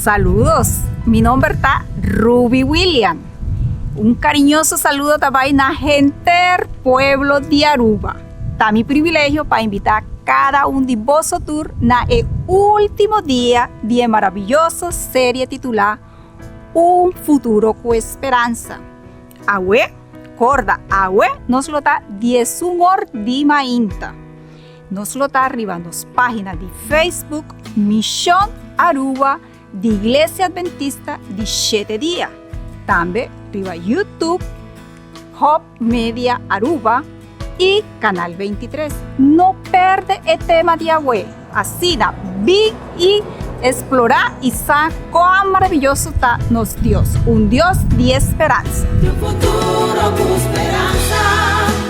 Saludos, mi nombre está Ruby William. Un cariñoso saludo también a gente del pueblo de Aruba. Está mi privilegio para invitar a cada uno de vosotros na el último día de maravillosa serie titulada Un futuro con esperanza. Ahora, corda, ahora nos lo está 10 horas de mañana. Nos lo está arriba en las páginas de Facebook Misión Aruba de Iglesia Adventista de 7 días. También arriba YouTube, Hope Media Aruba y Canal 23. No perde el tema de hoy. Así da, vi y explorar y saber cuán maravilloso está nuestro Dios. Un Dios de esperanza. Un futuro con esperanza.